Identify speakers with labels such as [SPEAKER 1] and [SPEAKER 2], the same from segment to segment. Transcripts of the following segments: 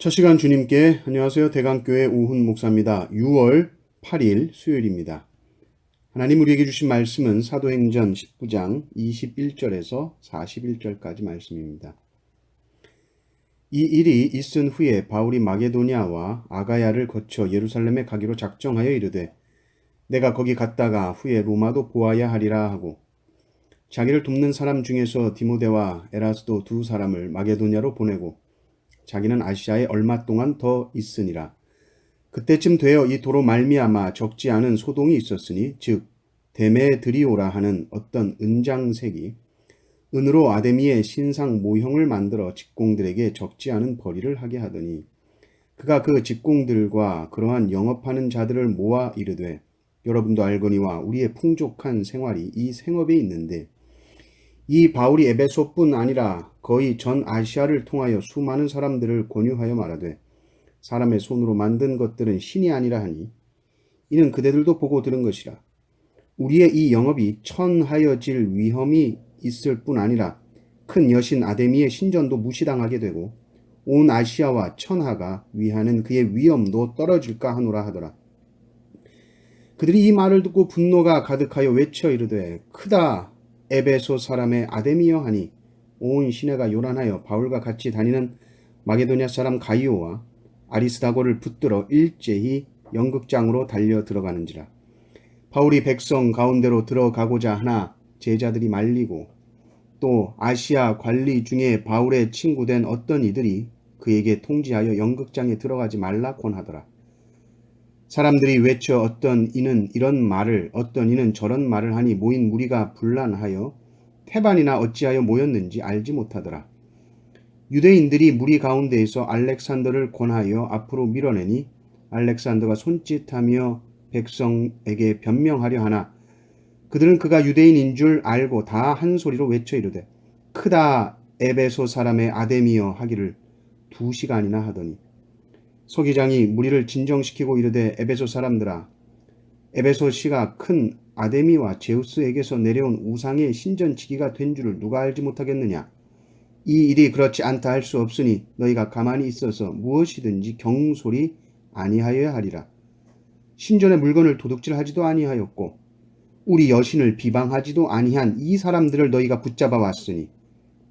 [SPEAKER 1] 첫 시간 주님께 안녕하세요. 대강교회 오훈 목사입니다. 6월 8일 수요일입니다. 하나님 우리에게 주신 말씀은 사도행전 19장 21절에서 41절까지 말씀입니다. 이 일이 있은 후에 바울이 마게도냐와 아가야를 거쳐 예루살렘에 가기로 작정하여 이르되 내가 거기 갔다가 후에 로마도 보아야 하리라 하고 자기를 돕는 사람 중에서 디모데와 에라스도 두 사람을 마게도냐로 보내고 자기는 아시아에 얼마 동안 더 있으니라. 그때쯤 되어 이 도로 말미암아 적지 않은 소동이 있었으니 즉 데메드리오라 하는 어떤 은장색이 은으로 아데미의 신상 모형을 만들어 직공들에게 적지 않은 벌이를 하게 하더니 그가 그 직공들과 그러한 영업하는 자들을 모아 이르되 여러분도 알거니와 우리의 풍족한 생활이 이 생업에 있는데 이 바울이 에베소뿐 아니라 거의 전 아시아를 통하여 수많은 사람들을 권유하여 말하되 사람의 손으로 만든 것들은 신이 아니라 하니 이는 그대들도 보고 들은 것이라. 우리의 이 영업이 천하여질 위험이 있을 뿐 아니라 큰 여신 아데미의 신전도 무시당하게 되고 온 아시아와 천하가 위하는 그의 위엄도 떨어질까 하노라 하더라. 그들이 이 말을 듣고 분노가 가득하여 외쳐 이르되 크다 에베소 사람의 아데미여 하니 온 시내가 요란하여 바울과 같이 다니는 마게도냐 사람 가이오와 아리스다고를 붙들어 일제히 연극장으로 달려 들어가는지라. 바울이 백성 가운데로 들어가고자 하나 제자들이 말리고 또 아시아 관리 중에 바울의 친구된 어떤 이들이 그에게 통지하여 연극장에 들어가지 말라 권하더라. 사람들이 외쳐 어떤 이는 이런 말을 어떤 이는 저런 말을 하니 모인 무리가 분란하여 태반이나 어찌하여 모였는지 알지 못하더라. 유대인들이 무리 가운데에서 알렉산더를 권하여 앞으로 밀어내니 알렉산더가 손짓하며 백성에게 변명하려 하나 그들은 그가 유대인인 줄 알고 다 한 소리로 외쳐 이르되 크다 에베소 사람의 아데미여 하기를 2시간이나 하더니 서기장이 무리를 진정시키고 이르되 에베소 사람들아 에베소 시가 큰 아데미와 제우스에게서 내려온 우상의 신전치기가 된 줄을 누가 알지 못하겠느냐. 이 일이 그렇지 않다 할 수 없으니 너희가 가만히 있어서 무엇이든지 경솔히 아니하여야 하리라. 신전의 물건을 도둑질하지도 아니하였고 우리 여신을 비방하지도 아니한 이 사람들을 너희가 붙잡아 왔으니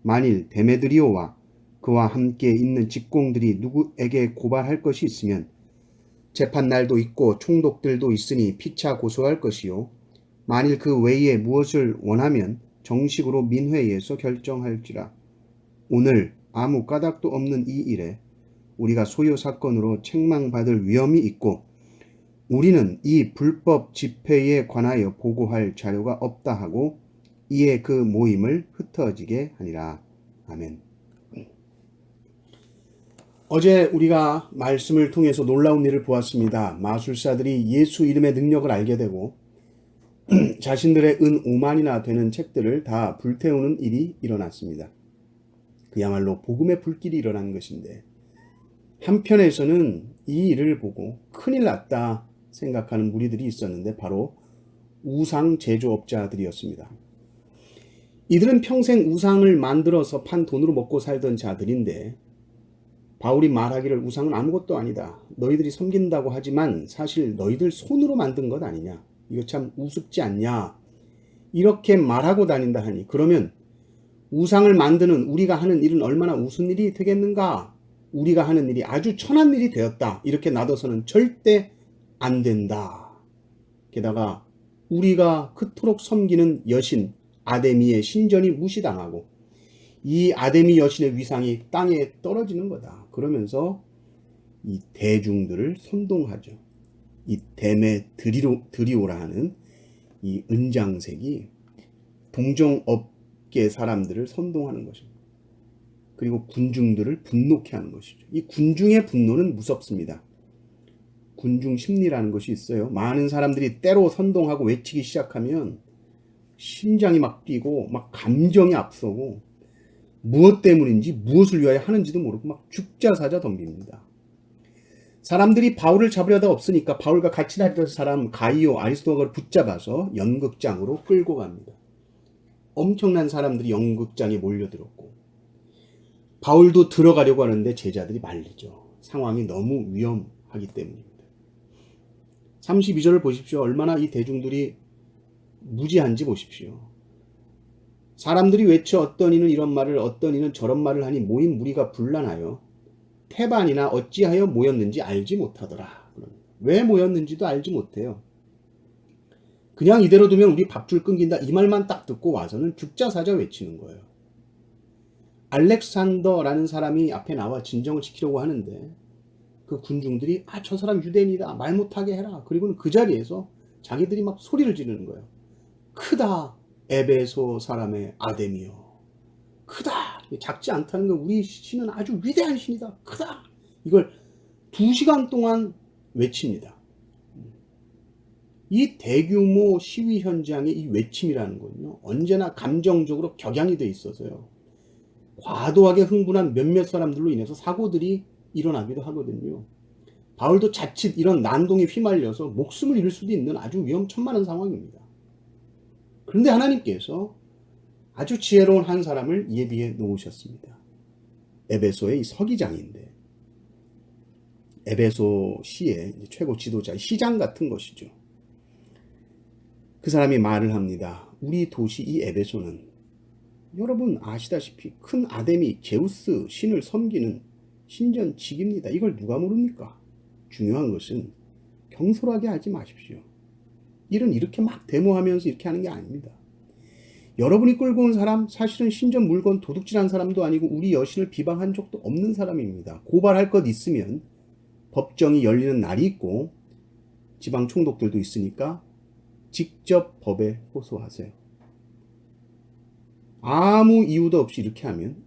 [SPEAKER 1] 만일 데메드리오와 그와 함께 있는 직공들이 누구에게 고발할 것이 있으면 재판날도 있고 총독들도 있으니 피차 고소할 것이요 만일 그 외에 무엇을 원하면 정식으로 민회에서 결정할지라. 오늘 아무 까닭도 없는 이 일에 우리가 소요 사건으로 책망받을 위험이 있고 우리는 이 불법 집회에 관하여 보고할 자료가 없다 하고 이에 그 모임을 흩어지게 하니라. 아멘. 어제 우리가 말씀을 통해서 놀라운 일을 보았습니다. 마술사들이 예수 이름의 능력을 알게 되고 자신들의 은 5만이나 되는 책들을 다 불태우는 일이 일어났습니다. 그야말로 복음의 불길이 일어난 것인데 한편에서는 이 일을 보고 큰일 났다 생각하는 무리들이 있었는데 바로 우상 제조업자들이었습니다. 이들은 평생 우상을 만들어서 판 돈으로 먹고 살던 자들인데 바울이 말하기를 우상은 아무것도 아니다. 너희들이 섬긴다고 하지만 사실 너희들 손으로 만든 것 아니냐. 이거 참 우습지 않냐. 이렇게 말하고 다닌다 하니 그러면 우상을 만드는 우리가 하는 일은 얼마나 우스운 일이 되겠는가. 우리가 하는 일이 아주 천한 일이 되었다. 이렇게 놔둬서는 절대 안 된다. 게다가 우리가 그토록 섬기는 여신 아데미의 신전이 무시당하고 이 아데미 여신의 위상이 땅에 떨어지는 거다. 그러면서 이 대중들을 선동하죠. 이 데메드리오라 하는 이 은장색이 동정업계 사람들을 선동하는 것입니다. 그리고 군중들을 분노케 하는 것이죠. 이 군중의 분노는 무섭습니다. 군중 심리라는 것이 있어요. 많은 사람들이 때로 선동하고 외치기 시작하면 심장이 막 뛰고 막 감정이 앞서고 무엇 때문인지 무엇을 위하여 하는지도 모르고 막 죽자사자 덤빕니다. 사람들이 바울을 잡으려다 없으니까 바울과 같이 다니던 사람 가이오 아리스도가를 붙잡아서 연극장으로 끌고 갑니다. 엄청난 사람들이 연극장에 몰려들었고 바울도 들어가려고 하는데 제자들이 말리죠. 상황이 너무 위험하기 때문입니다. 32절을 보십시오. 얼마나 이 대중들이 무지한지 보십시오. 사람들이 외쳐 어떤 이는 이런 말을 어떤 이는 저런 말을 하니 모인 무리가 분란하여 태반이나 어찌하여 모였는지 알지 못하더라. 왜 모였는지도 알지 못해요. 그냥 이대로 두면 우리 밥줄 끊긴다 이 말만 딱 듣고 와서는 죽자 사자 외치는 거예요. 알렉산더라는 사람이 앞에 나와 진정을 지키려고 하는데 그 군중들이 저 사람 유대인이다 말 못하게 해라. 그리고는 그 자리에서 자기들이 막 소리를 지르는 거예요. 크다 에베소 사람의 아데미여. 크다. 작지 않다는 거 우리 신은 아주 위대한 신이다. 크다. 이걸 2시간 동안 외칩니다. 이 대규모 시위 현장의 이 외침이라는 건요. 언제나 감정적으로 격양이 돼 있어서요. 과도하게 흥분한 몇몇 사람들로 인해서 사고들이 일어나기도 하거든요. 바울도 자칫 이런 난동에 휘말려서 목숨을 잃을 수도 있는 아주 위험천만한 상황입니다. 그런데 하나님께서 아주 지혜로운 한 사람을 예비해 놓으셨습니다. 에베소의 이 서기장인데 에베소 시의 최고 지도자, 시장 같은 것이죠. 그 사람이 말을 합니다. 우리 도시 이 에베소는 여러분 아시다시피 큰 아데미 제우스 신을 섬기는 신전직입니다. 이걸 누가 모릅니까? 중요한 것은 경솔하게 하지 마십시오. 일은 이렇게 막 데모하면서 이렇게 하는 게 아닙니다. 여러분이 끌고 온 사람 사실은 신전 물건 도둑질한 사람도 아니고 우리 여신을 비방한 적도 없는 사람입니다. 고발할 것 있으면 법정이 열리는 날이 있고 지방 총독들도 있으니까 직접 법에 호소하세요. 아무 이유도 없이 이렇게 하면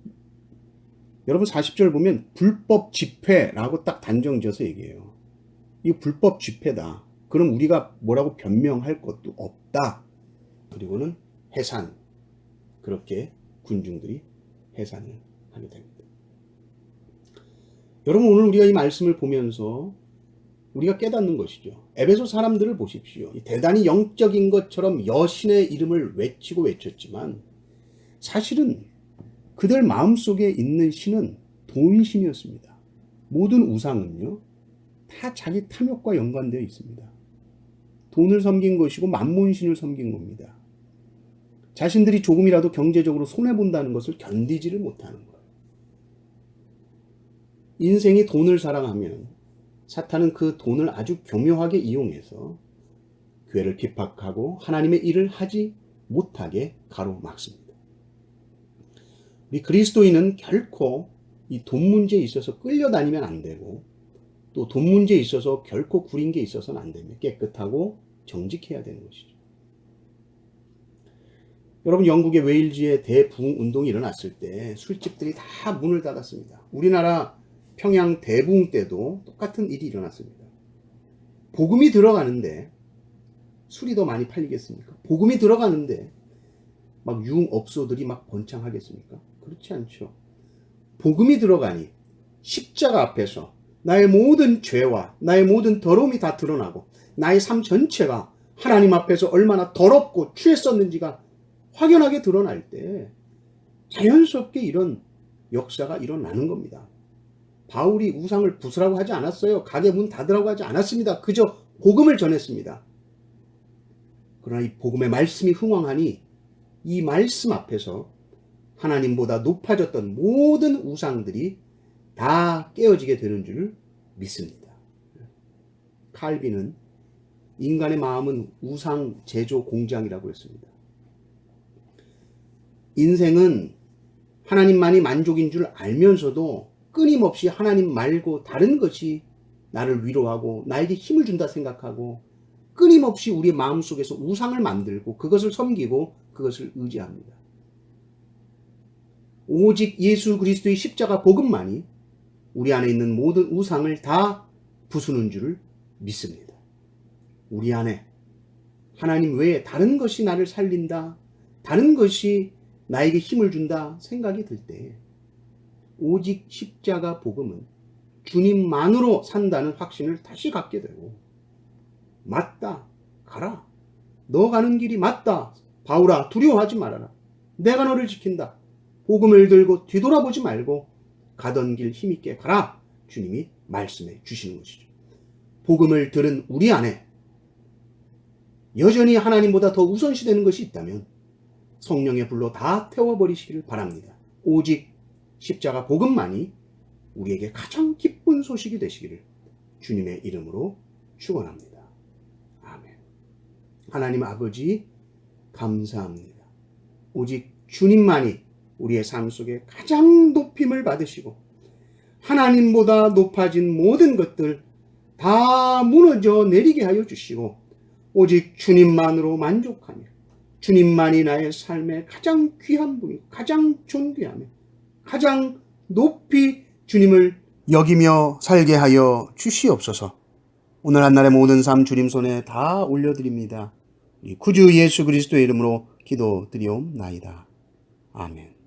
[SPEAKER 1] 여러분 40절 보면 불법 집회라고 딱 단정지어서 얘기해요. 이거 불법 집회다. 그럼 우리가 뭐라고 변명할 것도 없다. 그리고는 해산. 그렇게 군중들이 해산을 하게 됩니다. 여러분 오늘 우리가 이 말씀을 보면서 우리가 깨닫는 것이죠. 에베소 사람들을 보십시오. 대단히 영적인 것처럼 여신의 이름을 외치고 외쳤지만 사실은 그들 마음속에 있는 신은 돈신이었습니다. 모든 우상은요 다 자기 탐욕과 연관되어 있습니다. 돈을 섬긴 것이고 만몬신을 섬긴 겁니다. 자신들이 조금이라도 경제적으로 손해본다는 것을 견디지를 못하는 거예요. 인생이 돈을 사랑하면 사탄은 그 돈을 아주 교묘하게 이용해서 교회를 핍박하고 하나님의 일을 하지 못하게 가로막습니다. 우리 그리스도인은 결코 이 돈 문제에 있어서 끌려다니면 안 되고 또 돈 문제에 있어서 결코 구린 게 있어서는 안 됩니다. 깨끗하고 정직해야 되는 것이죠. 여러분 영국의 웨일즈의 대부흥 운동이 일어났을 때 술집들이 다 문을 닫았습니다. 우리나라 평양 대부흥 때도 똑같은 일이 일어났습니다. 복음이 들어가는데 술이 더 많이 팔리겠습니까? 복음이 들어가는데 막 유흥업소들이 막 번창하겠습니까? 그렇지 않죠. 복음이 들어가니 십자가 앞에서 나의 모든 죄와 나의 모든 더러움이 다 드러나고 나의 삶 전체가 하나님 앞에서 얼마나 더럽고 취했었는지가 확연하게 드러날 때 자연스럽게 이런 역사가 일어나는 겁니다. 바울이 우상을 부수라고 하지 않았어요. 가게 문 닫으라고 하지 않았습니다. 그저 복음을 전했습니다. 그러나 이 복음의 말씀이 흥왕하니 이 말씀 앞에서 하나님보다 높아졌던 모든 우상들이 다 깨어지게 되는 줄 믿습니다. 칼빈은 인간의 마음은 우상 제조 공장이라고 했습니다. 인생은 하나님만이 만족인 줄 알면서도 끊임없이 하나님 말고 다른 것이 나를 위로하고 나에게 힘을 준다 생각하고 끊임없이 우리 마음속에서 우상을 만들고 그것을 섬기고 그것을 의지합니다. 오직 예수 그리스도의 십자가 복음만이 우리 안에 있는 모든 우상을 다 부수는 줄 믿습니다. 우리 안에 하나님 외에 다른 것이 나를 살린다, 다른 것이 나에게 힘을 준다 생각이 들 때 오직 십자가 복음은 주님만으로 산다는 확신을 다시 갖게 되고 맞다, 가라. 너 가는 길이 맞다. 바울아, 두려워하지 말아라. 내가 너를 지킨다. 복음을 들고 뒤돌아보지 말고 가던 길 힘있게 가라. 주님이 말씀해 주시는 것이죠. 복음을 들은 우리 안에 여전히 하나님보다 더 우선시되는 것이 있다면 성령의 불로 다 태워버리시기를 바랍니다. 오직 십자가 복음만이 우리에게 가장 기쁜 소식이 되시기를 주님의 이름으로 축원합니다. 아멘. 하나님 아버지 감사합니다. 오직 주님만이 우리의 삶 속에 가장 높임을 받으시고 하나님보다 높아진 모든 것들 다 무너져 내리게 하여 주시고 오직 주님만으로 만족하며 주님만이 나의 삶의 가장 귀한 분이고 가장 존귀하며 가장 높이 주님을 여기며 살게 하여 주시옵소서. 오늘 한날의 모든 삶 주님 손에 다 올려드립니다. 우리 구주 예수 그리스도의 이름으로 기도드리옵나이다. 아멘.